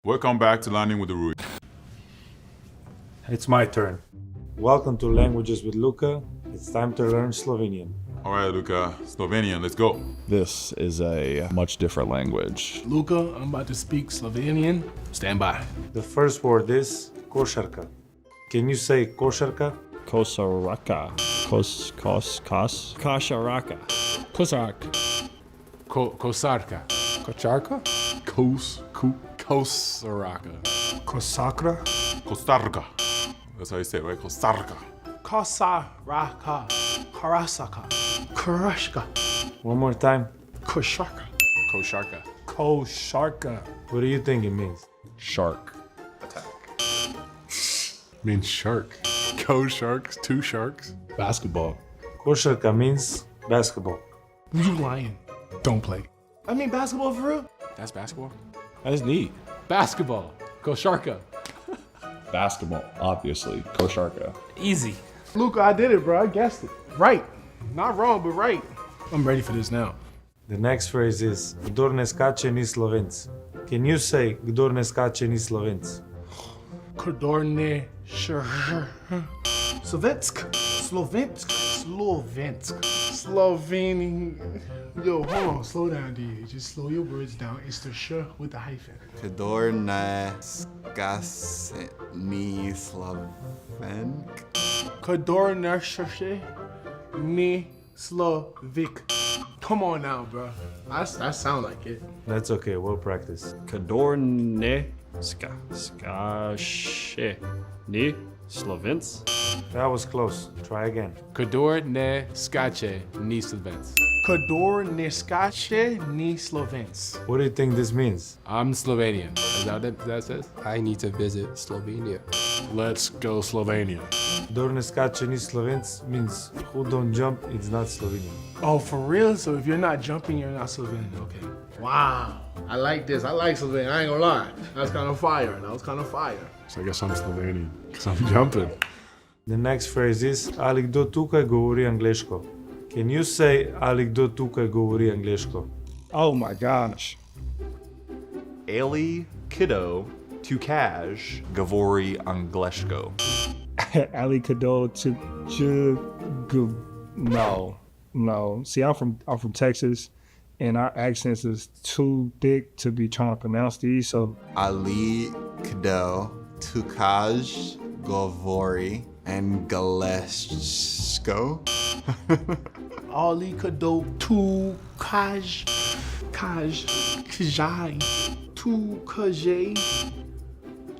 Welcome back to Learning with the Rui. It's my turn. Welcome to Languages with Luka. It's time to learn Slovenian. All right, Luka, Slovenian, let's go. This is a much different language. Luka, I'm about to speak Slovenian. Stand by. The first word is košarka. Can you say košarka? Kosaraka. Kosaraka. Kosarka. Kosarka. Kocharka? Kosaraka. Kosakra? Kostarka. That's how you say it, right? Kostarka. Kosaraka. Karasaka. Karashka. One more time. Kosharka. Kosharka. Kosharka. What do you think it means? Shark. Means shark. Sharks, two sharks. Basketball. Košarka means basketball. You lying. Don't play. I mean basketball for real? That's basketball? That's neat. Basketball. Kosharka. Basketball, obviously. Kosharka. Easy. Luka, I did it, bro. I guessed it. Right. Not wrong, but right. I'm ready for this now. The next phrase is Kdor ne skače ni Slovenc. Can you say Kdor ne skače ni Slovenc? Kodorne Slovensk. Slovensk. Slovensk. Slovenian. Yo, hold on. Slow down, dude. Just slow your words down. It's the sh with the hyphen. Kdor ne skase ni Slovenk. Kodorne ni Slovik. Come on now, bro. That sound like it. That's okay, we'll practice. Kadorne skaše ni Slovenc. That was close. Try again. Kdor ne skače ni Slovenc. Kdor ne skače ni Slovenc. What do you think this means? I'm Slovenian. Is that what that says? I need to visit Slovenia. Let's go Slovenia. Kdor ne skače ni Slovenc means who don't jump, it's not Slovenian. Oh, for real? So if you're not jumping, you're not Slovenian. Okay. Wow. I like this. I like Slovenia. I ain't gonna lie. That's kind of fire. So I guess I'm Slovenian, because I'm jumping. The next phrase is Ali kdo tukaj govori angleško? Can you say Ali kdo tukaj govori angleško? Oh my gosh. Ali Kiddo Tukaj Gavori Angleshko. Ali Kado to no. See, I'm from Texas, and our accents is too thick to be trying to pronounce these. So Ali Kdo Tukaj Govori Angleshko. Ali kado tu kaj kajai tu kajay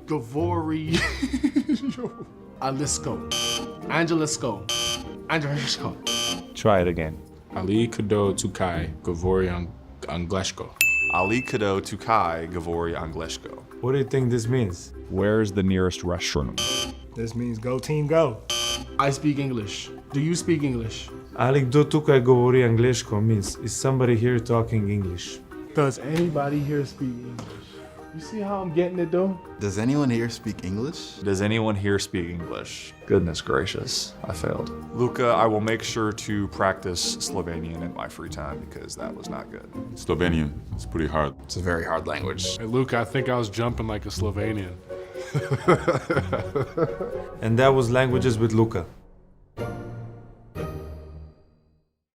Gavori Angelisko. Try it again. Ali kdo tukaj govori angleško. Ali Kiddo Tukaj Gavori Angleshko. What do you think this means? Where's the nearest restroom? this means go team go. I speak English. Do you speak English? Ali kdo tukaj govori angleško means is somebody here talking English? Does anybody here speak English? You see how I'm getting it though? Does anyone here speak English? Does anyone here speak English? Goodness gracious, I failed. Luka, I will make sure to practice Slovenian in my free time because that was not good. Slovenian, it's pretty hard. It's a very hard language. Hey, Luke, I think I was jumping like a Slovenian. And that was Languages with Luka.